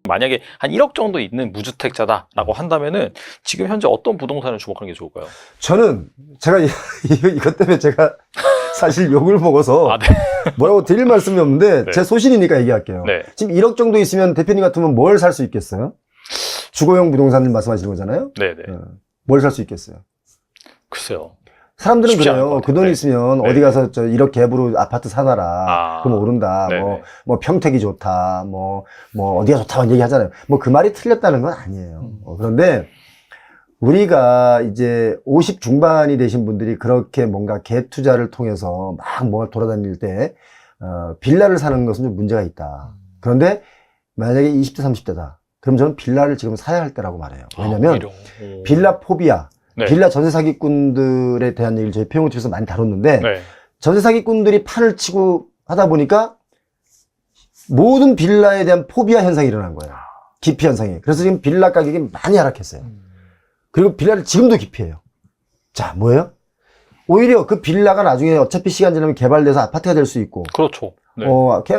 만약에 한 1억 정도 있는 무주택자다라고 한다면은 지금 현재 어떤 부동산을 주목하는 게 좋을까요? 저는 제가 이것 때문에 제가 사실 욕을 먹어서 아, 네. 뭐라고 드릴 말씀이 없는데 네. 제 소신이니까 얘기할게요. 네. 지금 1억 정도 있으면 대표님 같으면 뭘 살 수 있겠어요? 주거용 부동산을 말씀하시는 거잖아요. 네네. 뭘 살 수 있겠어요? 글쎄요. 사람들은 쉽지 않을 것 그래요. 같아요. 그 돈 네. 있으면 네. 어디 가서 저 1억 갭으로 아파트 사놔라. 아. 그럼 오른다. 네네. 뭐 평택이 좋다. 뭐 어디가 좋다만 얘기하잖아요. 뭐 그 말이 틀렸다는 건 아니에요. 그런데 우리가 이제 50 중반이 되신 분들이 그렇게 뭔가 갭 투자를 통해서 막 뭐 돌아다닐 때 빌라를 사는 것은 좀 문제가 있다. 그런데 만약에 20대 30대다. 그럼 저는 빌라를 지금 사야 할 때라고 말해요. 왜냐면 빌라 포비아, 네. 빌라 전세 사기꾼들에 대한 얘기를 저희 평온TV에서 많이 다뤘는데 네. 전세 사기꾼들이 판을 치고 하다 보니까 모든 빌라에 대한 포비아 현상이 일어난 거예요. 기피 현상이. 그래서 지금 빌라 가격이 많이 하락했어요. 그리고 빌라를 지금도 기피해요. 자, 뭐예요? 오히려 그 빌라가 나중에 어차피 시간 지나면 개발돼서 아파트가 될 수 있고, 그렇죠. 네.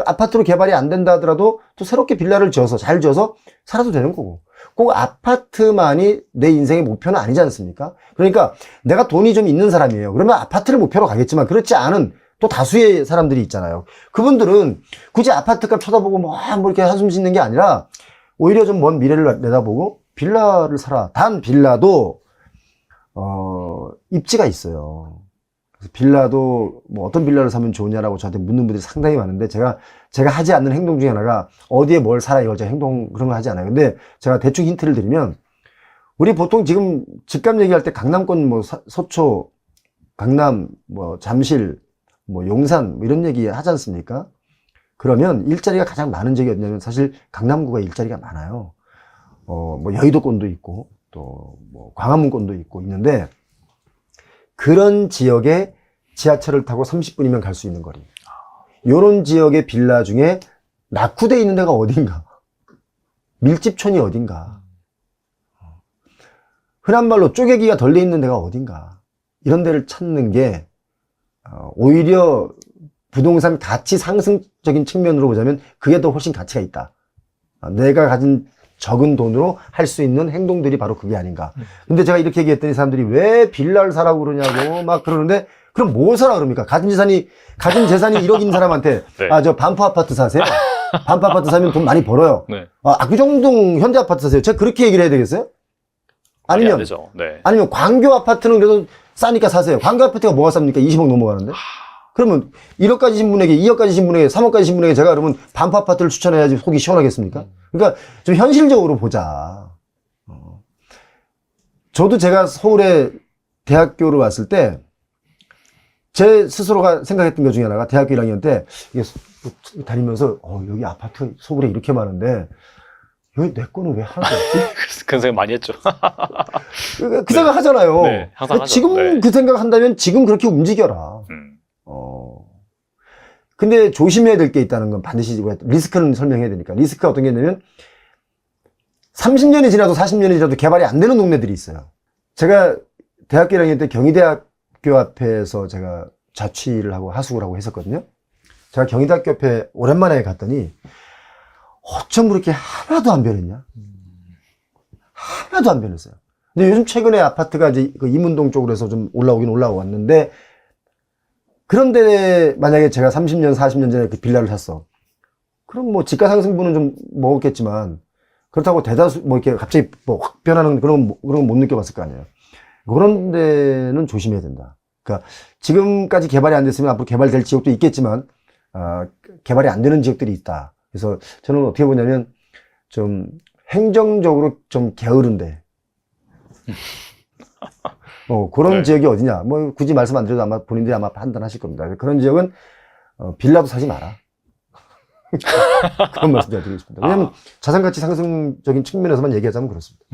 아파트로 개발이 안 된다 하더라도 또 새롭게 빌라를 지어서 잘 지어서 살아도 되는 거고. 꼭 아파트만이 내 인생의 목표는 아니지 않습니까? 그러니까 내가 돈이 좀 있는 사람이에요. 그러면 아파트를 목표로 가겠지만 그렇지 않은 또 다수의 사람들이 있잖아요. 그분들은 굳이 아파트값 쳐다보고 뭐 이렇게 한숨 짓는 게 아니라 오히려 좀 먼 미래를 내다보고 빌라를 사라. 단 빌라도 입지가 있어요. 그래서 빌라도 뭐 어떤 빌라를 사면 좋으냐라고 저한테 묻는 분들이 상당히 많은데 제가 하지 않는 행동 중에 하나가 어디에 뭘 사라 이걸 제가 행동 그런 거 하지 않아요. 근데 제가 대충 힌트를 드리면 우리 보통 지금 집값 얘기할 때 강남권 뭐 서초, 강남, 뭐 잠실, 뭐 용산 뭐 이런 얘기 하지 않습니까? 그러면 일자리가 가장 많은 지역이 어디냐면 사실 강남구가 일자리가 많아요. 뭐 여의도권도 있고 또 뭐 광화문권도 있고 있는데 그런 지역에 지하철을 타고 30분이면 갈 수 있는 거리. 요런 지역의 빌라 중에 낙후되어 있는 데가 어딘가. 밀집촌이 어딘가. 흔한 말로 쪼개기가 덜 돼 있는 데가 어딘가. 이런 데를 찾는 게 오히려 부동산 가치 상승적인 측면으로 보자면 그게 더 훨씬 가치가 있다. 내가 가진 적은 돈으로 할 수 있는 행동들이 바로 그게 아닌가. 근데 제가 이렇게 얘기했더니 사람들이 왜 빌라를 사라고 그러냐고 막 그러는데 그럼 뭘 사라 그럽니까? 가진 재산이 1억인 사람한테 네. 저 반포 아파트 사세요? 반포 아파트 사면 돈 많이 벌어요. 네. 압구정동 현대 아파트 사세요. 제가 그렇게 얘기를 해야 되겠어요? 말이 안 아니면 되죠. 네. 아니면 광교 아파트는 그래도 싸니까 사세요. 광교 아파트가 뭐가 쌉니까? 20억 넘어가는데. 그러면 1억 가지신 분에게, 2억 가지신 분에게, 3억 가지신 분에게 제가 그러면 반포 아파트를 추천해야지 속이 시원하겠습니까? 그러니까 좀 현실적으로 보자. 저도 제가 서울에 대학교를 왔을 때 제 스스로가 생각했던 것 중에 하나가 대학교 1학년 때 이게 다니면서 여기 아파트 서울에 이렇게 많은데 여기 내 거는 왜 하나도 없지? 그런 생각 많이 했죠. 그 생각 하잖아요. 네, 항상 하죠. 지금 네. 그 생각 한다면 지금 그렇게 움직여라. 근데 조심해야 될 게 있다는 건 반드시 리스크는 설명해야 되니까. 리스크가 어떤 게 있냐면 30년이 지나도 40년이 지나도 개발이 안 되는 동네들이 있어요. 제가 대학교 1학년 때 경희대학교 앞에서 제가 자취를 하고 하숙을 하고 했었거든요. 제가 경희대학교 앞에 오랜만에 갔더니 어쩜 그렇게 하나도 안 변했냐? 하나도 안 변했어요. 근데 요즘 최근에 아파트가 이제 그 이문동 쪽으로 해서 좀 올라오긴 올라왔는데 그런데 만약에 제가 30년, 40년 전에 그 빌라를 샀어. 그럼 뭐 집가 상승분은 좀 먹었겠지만 그렇다고 대다수 뭐 이렇게 갑자기 뭐 확 변하는 그런 건 못 느껴봤을 거 아니에요. 그런 데는 조심해야 된다. 그러니까 지금까지 개발이 안 됐으면 앞으로 개발될 지역도 있겠지만 개발이 안 되는 지역들이 있다. 그래서 저는 어떻게 보냐면 좀 행정적으로 좀 게으른데 그런 네. 지역이 어디냐? 뭐 굳이 말씀 안 드려도 아마 본인들이 아마 판단하실 겁니다. 그런 지역은 빌라도 사지 마라. 그런 말씀 잘 드리고 싶습니다. 왜냐하면 자산가치 상승적인 측면에서만 얘기하자면 그렇습니다.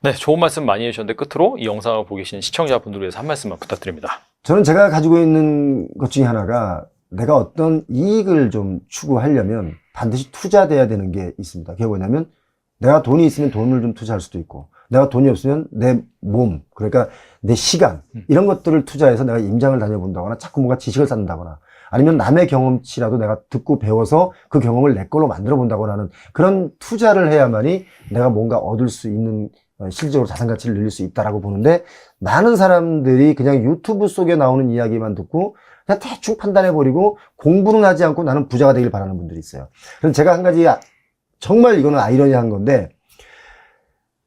네, 좋은 말씀 많이 해주셨는데 끝으로 이 영상을 보고 계신 시청자분들을 위해서 한 말씀만 부탁드립니다. 저는 제가 가지고 있는 것 중에 하나가 내가 어떤 이익을 좀 추구하려면 반드시 투자돼야 되는 게 있습니다. 그게 뭐냐면 내가 돈이 있으면 돈을 좀 투자할 수도 있고 내가 돈이 없으면 내 몸, 그러니까 내 시간, 이런 것들을 투자해서 내가 임장을 다녀본다거나 자꾸 뭔가 지식을 쌓는다거나 아니면 남의 경험치라도 내가 듣고 배워서 그 경험을 내 걸로 만들어 본다거나 하는 그런 투자를 해야만이 내가 뭔가 얻을 수 있는 실질적으로 자산 가치를 늘릴 수 있다라고 보는데, 많은 사람들이 그냥 유튜브 속에 나오는 이야기만 듣고 그냥 대충 판단해버리고 공부는 하지 않고 나는 부자가 되길 바라는 분들이 있어요. 그래서 제가 한 가지, 정말 이거는 아이러니한 건데,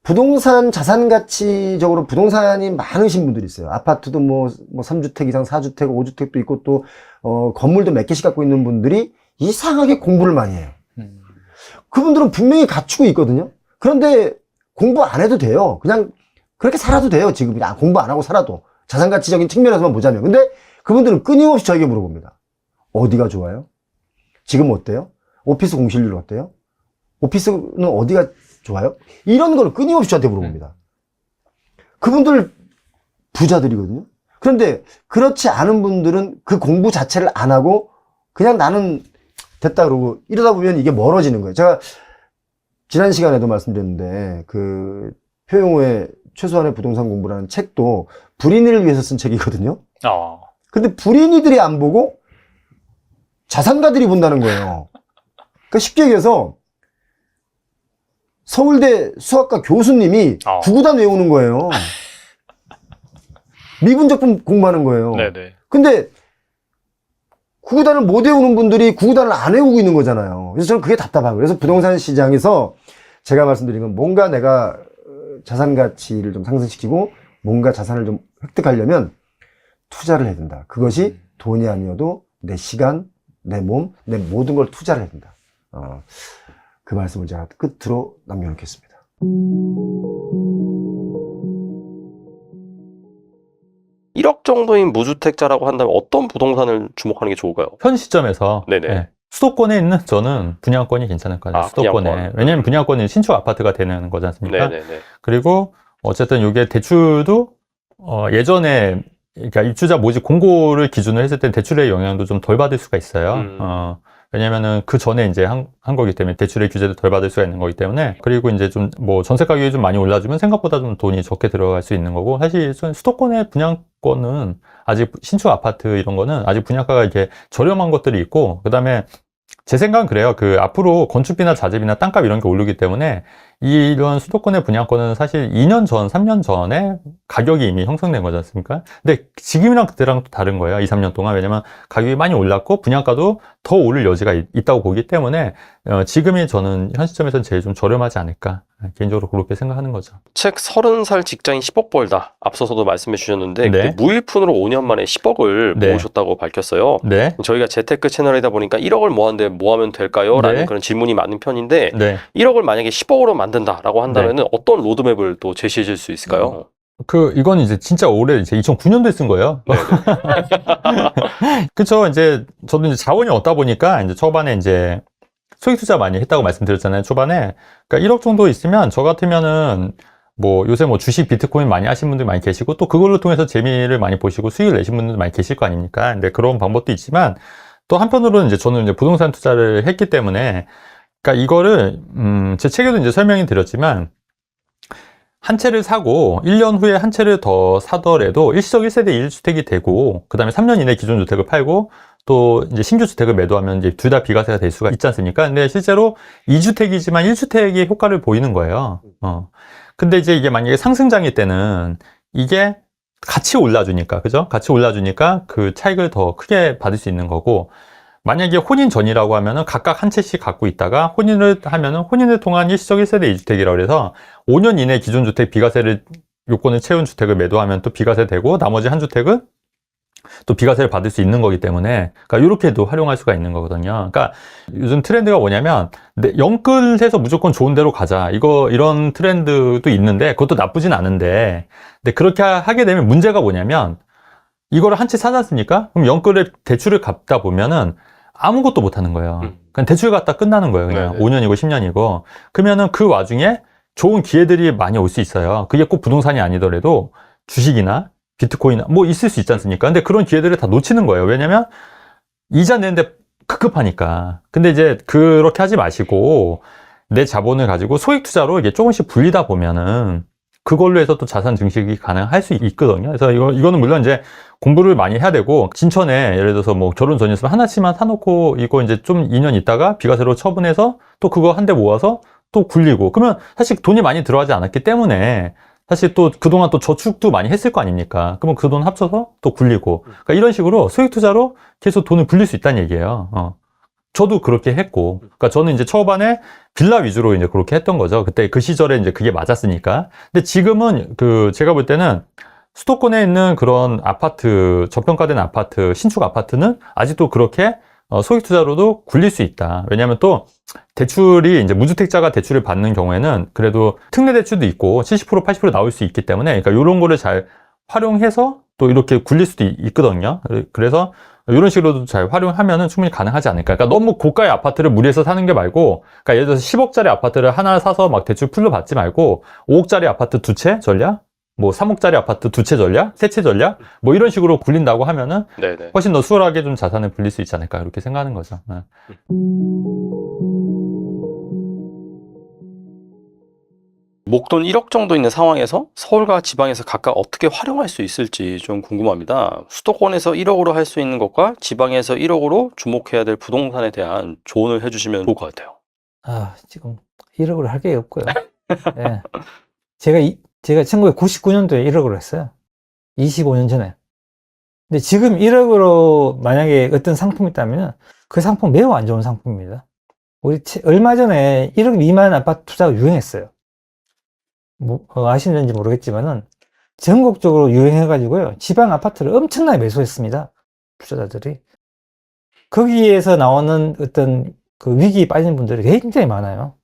부동산 자산 가치적으로 부동산이 많으신 분들이 있어요. 아파트도 뭐 3주택 이상 4주택, 5주택도 있고 또 건물도 몇 개씩 갖고 있는 분들이 이상하게 공부를 많이 해요. 그분들은 분명히 갖추고 있거든요. 그런데 공부 안 해도 돼요. 그냥 그렇게 살아도 돼요. 지금 그냥 공부 안 하고 살아도. 자산 가치적인 측면에서만 보자면. 근데 그분들은 끊임없이 저에게 물어봅니다. 어디가 좋아요? 지금 어때요? 오피스 공실률 어때요? 오피스는 어디가 좋아요? 이런 걸 끊임없이 저한테 물어봅니다. 그분들 부자들이거든요. 그런데 그렇지 않은 분들은 그 공부 자체를 안 하고 그냥 나는 됐다 그러고 이러다 보면 이게 멀어지는 거예요. 제가 지난 시간에도 말씀드렸는데 그 표용호의 최소한의 부동산 공부라는 책도 불인을 위해서 쓴 책이거든요. 근데 불인이들이 안 보고 자산가들이 본다는 거예요. 그러니까 쉽게 얘기해서 서울대 수학과 교수님이 구구단 외우는 거예요. 미분적분 공부하는 거예요. 네네. 근데 구구단을 못 외우는 분들이 구구단을 안 외우고 있는 거잖아요. 그래서 저는 그게 답답하고, 그래서 부동산 시장에서 제가 말씀드린 건 뭔가 내가 자산 가치를 좀 상승시키고 뭔가 자산을 좀 획득하려면 투자를 해야 된다. 그것이 돈이 아니어도 내 시간, 내 몸, 내 모든 걸 투자를 해야 된다. 그 말씀을 제가 끝으로 남겨놓겠습니다. 1억 정도인 무주택자라고 한다면 어떤 부동산을 주목하는 게 좋을까요? 현 시점에서 네네. 네, 수도권에 있는 저는 분양권이 괜찮을 것 같아요. 수도권에. 분양권. 왜냐면 분양권은 신축 아파트가 되는 거지 않습니까? 네네네. 그리고 어쨌든 이게 대출도 예전에 그러니까 입주자 모집 공고를 기준으로 했을 때 대출의 영향도 좀 덜 받을 수가 있어요. 왜냐면은 그 전에 이제 한 거기 때문에 대출의 규제도 덜 받을 수가 있는 거기 때문에. 그리고 이제 좀 뭐 전세 가격이 좀 많이 올라주면 생각보다 좀 돈이 적게 들어갈 수 있는 거고, 사실 수도권의 분양권은 아직 신축 아파트 이런 거는 아직 분양가가 이렇게 저렴한 것들이 있고, 그다음에 제 생각은 그래요. 그 앞으로 건축비나 자재비나 땅값 이런 게 오르기 때문에 이런 수도권의 분양권은 사실 2년 전, 3년 전에 가격이 이미 형성된 거지 않습니까? 근데 지금이랑 그때랑 또 다른 거예요. 2, 3년 동안. 왜냐면 가격이 많이 올랐고 분양가도 더 오를 여지가 있다고 보기 때문에 지금이 저는 현 시점에서는 제일 좀 저렴하지 않을까. 개인적으로 그렇게 생각하는 거죠. 책 30살 직장인 10억 벌다. 앞서서도 말씀해 주셨는데 네. 그때 무일푼으로 5년 만에 10억을 네. 모으셨다고 밝혔어요. 네. 저희가 재테크 채널이다 보니까 1억을 모았는데 뭐 하면 될까요? 라는 네. 그런 질문이 많은 편인데 네. 1억을 만약에 10억으로 만든다라고 한다면 어떤 로드맵을 또 제시해 줄 수 있을까요? 이건 이제 진짜 올해 이제 2009년도에 쓴 거예요. 그쵸. 이제 저도 이제 자원이 없다 보니까 이제 초반에 이제 소액 투자 많이 했다고 말씀드렸잖아요. 초반에. 그러니까 1억 정도 있으면 저 같으면은 뭐 요새 뭐 주식 비트코인 많이 하신 분들 많이 계시고 또 그걸로 통해서 재미를 많이 보시고 수익을 내신 분들 많이 계실 거 아닙니까? 근데 그런 방법도 있지만 또 한편으로는 이제 저는 이제 부동산 투자를 했기 때문에 그러니까 이거를 제 책에도 이제 설명이 드렸지만 한 채를 사고 1년 후에 한 채를 더 사더라도 일시적 1세대 1주택이 되고 그다음에 3년 이내 기존 주택을 팔고 또 이제 신규 주택을 매도하면 이제 둘 다 비과세가 될 수가 있지 않습니까? 근데 실제로 2주택이지만 1주택이 효과를 보이는 거예요. 근데 이제 이게 만약에 상승장일 때는 이게 같이 올라주니까, 그죠? 같이 올라주니까 그 차익을 더 크게 받을 수 있는 거고, 만약에 혼인 전이라고 하면은 각각 한 채씩 갖고 있다가 혼인을 하면은 혼인을 통한 일시적 1세대 2주택이라고 해서 5년 이내 기존 주택 비과세를 요건을 채운 주택을 매도하면 또 비과세 되고 나머지 한 주택은 또 비과세를 받을 수 있는 거기 때문에 그러니까 이렇게도 활용할 수가 있는 거거든요. 그러니까 요즘 트렌드가 뭐냐면 영끌해서 무조건 좋은 데로 가자. 이런 트렌드도 있는데 그것도 나쁘진 않은데 근데 그렇게 하게 되면 문제가 뭐냐면 이거를 한 채 사지 않습니까? 그럼 영끌에 대출을 갚다 보면은 아무것도 못 하는 거예요. 그냥 대출 갚다 끝나는 거예요. 그냥 네네. 5년이고 10년이고. 그러면은 그 와중에 좋은 기회들이 많이 올 수 있어요. 그게 꼭 부동산이 아니더라도 주식이나 비트코인 뭐 있을 수 있지 않습니까? 근데 그런 기회들을 다 놓치는 거예요. 왜냐면 이자 내는데 급급하니까. 근데 이제 그렇게 하지 마시고 내 자본을 가지고 소액 투자로 이게 조금씩 불리다 보면은 그걸로 해서 또 자산 증식이 가능할 수 있거든요. 그래서 이거는 물론 이제 공부를 많이 해야 되고, 진천에 예를 들어서 뭐 결혼 전이었으면 하나씩만 사놓고 이거 이제 좀 2년 있다가 비과세로 처분해서 또 그거 한 대 모아서 또 굴리고, 그러면 사실 돈이 많이 들어가지 않았기 때문에 사실 또 그동안 또 저축도 많이 했을 거 아닙니까? 그러면 그 돈 합쳐서 또 굴리고, 그러니까 이런 식으로 소액 투자로 계속 돈을 굴릴 수 있다는 얘기예요. 저도 그렇게 했고, 그러니까 저는 이제 초반에 빌라 위주로 이제 그렇게 했던 거죠. 그때 그 시절에 이제 그게 맞았으니까. 근데 지금은 제가 볼 때는 수도권에 있는 그런 아파트, 저평가된 아파트, 신축 아파트는 아직도 그렇게 소액 투자로도 굴릴 수 있다. 왜냐하면 또 대출이 이제 무주택자가 대출을 받는 경우에는 그래도 특례 대출도 있고 70% 80% 나올 수 있기 때문에, 그러니까 이런 거를 잘 활용해서 또 이렇게 굴릴 수도 있거든요. 그래서 이런 식으로도 잘 활용하면은 충분히 가능하지 않을까. 그러니까 너무 고가의 아파트를 무리해서 사는 게 말고, 그러니까 예를 들어서 10억짜리 아파트를 하나 사서 막 대출 풀로 받지 말고 5억짜리 아파트 두 채 전략, 뭐 3억짜리 아파트 두 채 전략, 세 채 전략, 뭐 이런 식으로 굴린다고 하면은 네네. 훨씬 더 수월하게 좀 자산을 불릴 수 있지 않을까, 이렇게 생각하는 거죠. 네. 목돈 1억 정도 있는 상황에서 서울과 지방에서 각각 어떻게 활용할 수 있을지 좀 궁금합니다. 수도권에서 1억으로 할 수 있는 것과 지방에서 1억으로 주목해야 될 부동산에 대한 조언을 해주시면 좋을 것 같아요. 지금 1억으로 할 게 없고요. 예. 제가 1999년도에 1억으로 했어요. 25년 전에. 근데 지금 1억으로 만약에 어떤 상품이 있다면 그 상품 매우 안 좋은 상품입니다. 얼마 전에 1억 미만 아파트 투자가 유행했어요. 아시는지 모르겠지만은 전국적으로 유행해가지고요. 지방 아파트를 엄청나게 매수했습니다. 투자자들이. 거기에서 나오는 어떤 그 위기에 빠진 분들이 굉장히 많아요.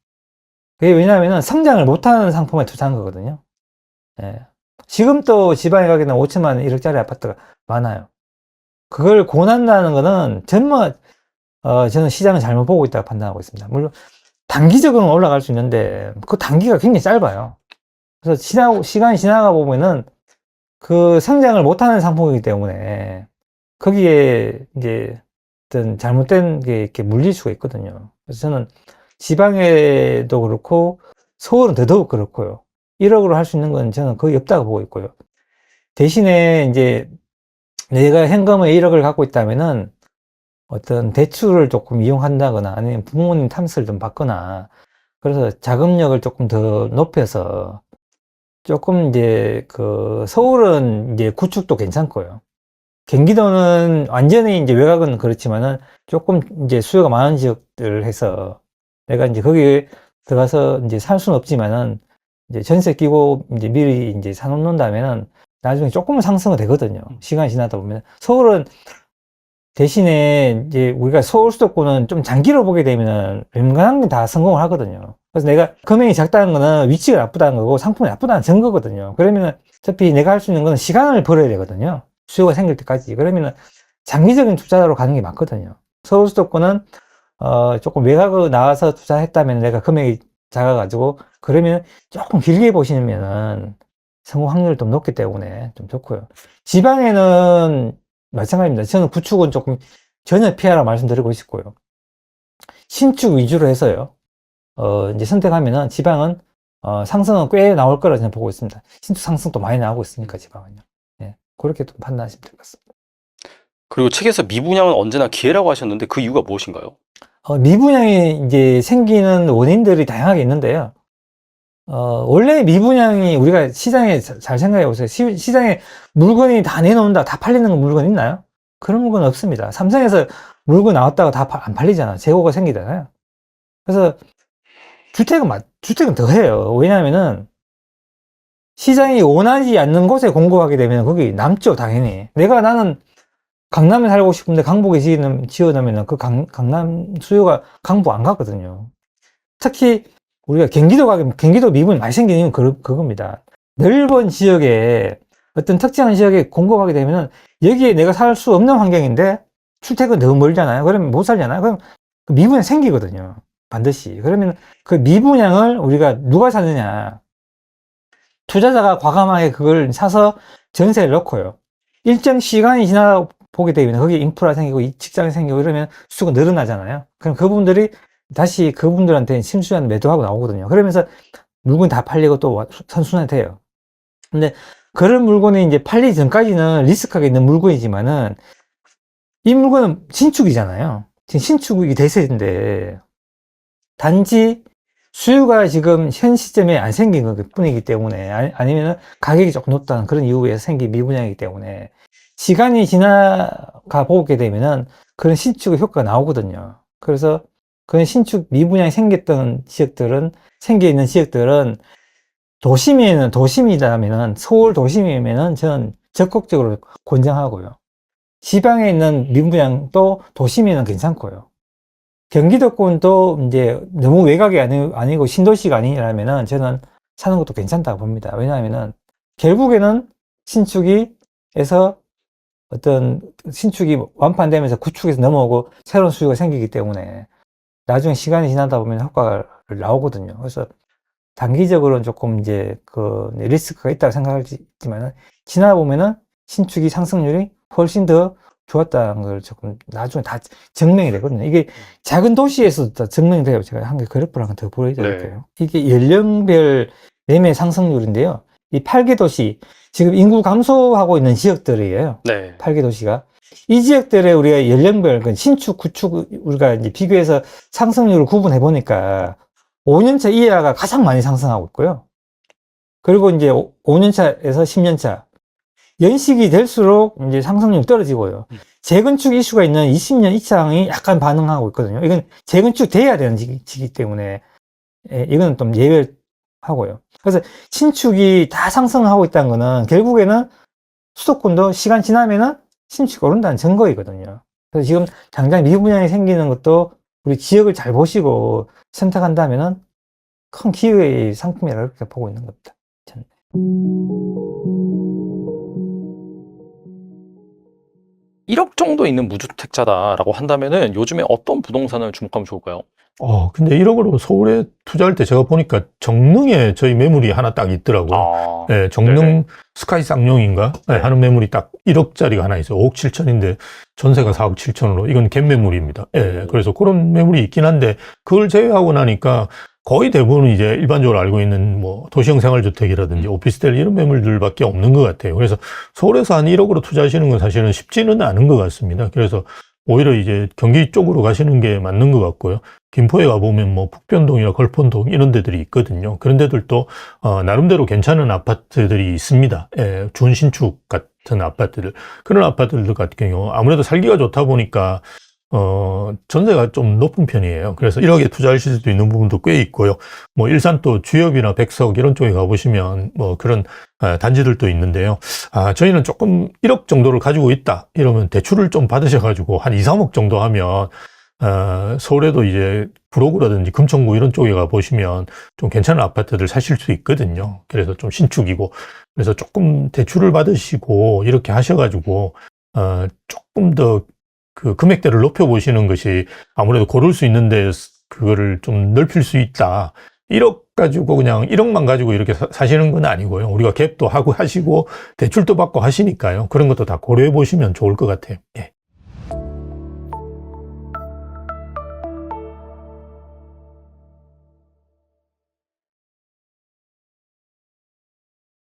그게 왜냐하면 성장을 못하는 상품에 투자한 거거든요. 예. 지금 또 지방에 가기는 5천만 원, 1억짜리 아파트가 많아요. 그걸 고난다는 거는 저는 시장을 잘못 보고 있다고 판단하고 있습니다. 물론 단기적으로는 올라갈 수 있는데 그 단기가 굉장히 짧아요. 그래서 시간이 지나가 보면은 그 성장을 못하는 상품이기 때문에 거기에 이제 어떤 잘못된 게 이렇게 물릴 수가 있거든요. 그래서 저는 지방에도 그렇고 서울은 더더욱 그렇고요. 1억으로 할 수 있는 건 저는 거의 없다고 보고 있고요. 대신에 이제 내가 현금의 1억을 갖고 있다면은 어떤 대출을 조금 이용한다거나 아니면 부모님 탐스를 좀 받거나, 그래서 자금력을 조금 더 높여서 조금 이제 서울은 이제 구축도 괜찮고요. 경기도는 완전히 이제 외곽은 그렇지만은 조금 이제 수요가 많은 지역들을 해서 내가 이제 거기에 들어가서 이제 살 수는 없지만은 이제 전세 끼고 이제 미리 이제 사놓는다면은 나중에 조금은 상승은 되거든요. 시간이 지나다 보면. 서울은 대신에 이제 우리가 서울 수도권은 좀 장기로 보게 되면은 웬만한 게 다 성공을 하거든요. 그래서 내가 금액이 작다는 거는 위치가 나쁘다는 거고 상품이 나쁘다는 증거거든요. 그러면은 어차피 내가 할 수 있는 거는 시간을 벌어야 되거든요. 수요가 생길 때까지. 그러면은 장기적인 투자로 가는 게 맞거든요. 서울 수도권은 조금 외곽으로 나와서 투자했다면 내가 금액이 작아가지고, 그러면 조금 길게 보시면은 성공 확률이 좀 높기 때문에 좀 좋고요. 지방에는 마찬가지입니다. 저는 구축은 조금 전혀 피하라 말씀드리고 싶고요. 신축 위주로 해서요. 이제 선택하면은 지방은 상승은 꽤 나올 거라 저는 보고 있습니다. 신축 상승도 많이 나오고 있으니까 지방은요. 예, 그렇게 좀 판단하시면 될 것 같습니다. 그리고 책에서 미분양은 언제나 기회라고 하셨는데 그 이유가 무엇인가요? 미분양이 이제 생기는 원인들이 다양하게 있는데요. 원래 미분양이 우리가 시장에 잘 생각해 보세요. 시장에 물건이 다 내놓는다, 다 팔리는 물건 있나요? 그런 물건 없습니다. 삼성에서 물건 나왔다가 다 안 팔리잖아. 재고가 생기잖아요. 그래서 주택은 더 해요. 왜냐하면은 시장이 원하지 않는 곳에 공급하게 되면 거기 남죠, 당연히. 나는 강남에 살고 싶은데 강북에 지어놓으면 그 강남 수요가 강북 안 가거든요. 특히 우리가 경기도 미분이 많이 생기는 이유는 그겁니다. 넓은 지역에 어떤 특정한 지역에 공급하게 되면은 여기에 내가 살 수 없는 환경인데 출퇴근 너무 멀잖아요. 그러면 못 살잖아요. 그럼 미분양 생기거든요. 반드시. 그러면 그 미분양을 우리가 누가 사느냐. 투자자가 과감하게 그걸 사서 전세를 넣고요. 일정 시간이 지나다 보게 되면 거기에 인프라 생기고 직장이 생기고 이러면 수가 늘어나잖아요. 그럼 그분들이 다시 그분들한테 심수한 매도하고 나오거든요. 그러면서 물건이 다 팔리고 또 선순환이 돼요. 근데 그런 물건이 이제 팔리기 전까지는 리스크가 있는 물건이지만은 이 물건은 신축이잖아요. 지금 신축이 대세인데 단지 수요가 지금 현 시점에 안 생긴 것 뿐이기 때문에 아니면 가격이 조금 높다는 그런 이유에서 생긴 미분양이기 때문에 시간이 지나가 보게 되면은 그런 신축의 효과가 나오거든요. 그래서 그런 신축 미분양이 생겼던 지역들은 생겨 있는 지역들은 도심이라면은 서울 도심이면은 저는 적극적으로 권장하고요. 지방에 있는 미분양도 도심에는 괜찮고요. 경기도권도 이제 너무 외곽이 아니고 신도시가 아니라면은 저는 사는 것도 괜찮다고 봅니다. 왜냐하면은 결국에는 신축에서 어떤 신축이 완판되면서 구축에서 넘어오고 새로운 수요가 생기기 때문에 나중에 시간이 지나다 보면 효과가 나오거든요. 그래서 단기적으로는 조금 이제 그 리스크가 있다고 생각하지만은 지나다 보면은 신축이 상승률이 훨씬 더 좋았다는 걸 조금 나중에 다 증명이 되거든요. 이게 작은 도시에서도 다 증명이 돼요. 제가 한 개 그래프를 한번 더 보여드릴게요. 이게 연령별 매매 상승률인데요. 이 8개 도시, 지금 인구 감소하고 있는 지역들이에요. 네. 8개 도시가. 이 지역들의 우리가 연령별, 그 신축, 구축, 우리가 이제 비교해서 상승률을 구분해 보니까 5년차 이하가 가장 많이 상승하고 있고요. 그리고 이제 5년차에서 10년차. 연식이 될수록 이제 상승률이 떨어지고요. 재건축 이슈가 있는 20년 이상이 약간 반응하고 있거든요. 이건 재건축 돼야 되는 시기 때문에, 이거는 좀 예외하고요. 그래서 신축이 다 상승하고 있다는 거는 결국에는 수도권도 시간 지나면은 신축이 오른다는 증거이거든요. 그래서 지금 당장 미분양이 생기는 것도 우리 지역을 잘 보시고 선택한다면은 큰 기회의 상품이라고 이렇게 보고 있는 겁니다. 저는. 1억 정도 있는 무주택자다라고 한다면은 요즘에 어떤 부동산을 주목하면 좋을까요? 근데 1억으로 서울에 투자할 때 제가 보니까 정릉에 저희 매물이 하나 딱 있더라고요. 아, 예, 정릉 네네. 스카이 쌍용인가? 예, 하는 매물이 딱 1억짜리가 하나 있어요. 5억 7천인데 전세가 4억 7천으로. 이건 갭 매물입니다. 예, 그래서 그런 매물이 있긴 한데 그걸 제외하고 나니까 거의 대부분 이제 일반적으로 알고 있는 뭐 도시형 생활주택이라든지 오피스텔 이런 매물들밖에 없는 것 같아요. 그래서 서울에서 한 1억으로 투자하시는 건 사실은 쉽지는 않은 것 같습니다. 그래서 오히려 이제 경기 쪽으로 가시는 게 맞는 것 같고요. 김포에 가보면 뭐 북변동이나 걸폰동 이런 데들이 있거든요. 그런 데들도 나름대로 괜찮은 아파트들이 있습니다. 예, 준신축 같은 아파트들. 그런 아파트들 같은 경우 아무래도 살기가 좋다 보니까 전세가 좀 높은 편이에요. 그래서 1억에 투자하실 수도 있는 부분도 꽤 있고요. 뭐 일산 또 주엽이나 백석 이런 쪽에 가보시면 뭐 그런 단지들도 있는데요. 저희는 조금 1억 정도를 가지고 있다 이러면 대출을 좀 받으셔가지고 한 2, 3억 정도 하면 서울에도 이제 구로구라든지 금천구 이런 쪽에 가보시면 좀 괜찮은 아파트들 사실 수 있거든요. 그래서 좀 신축이고 그래서 조금 대출을 받으시고 이렇게 하셔가지고 조금 더 그 금액대를 높여보시는 것이 아무래도 고를 수 있는데 그거를 좀 넓힐 수 있다. 1억 가지고 그냥 1억만 가지고 이렇게 사시는 건 아니고요. 우리가 갭도 하고 하시고 대출도 받고 하시니까요. 그런 것도 다 고려해 보시면 좋을 것 같아요. 예.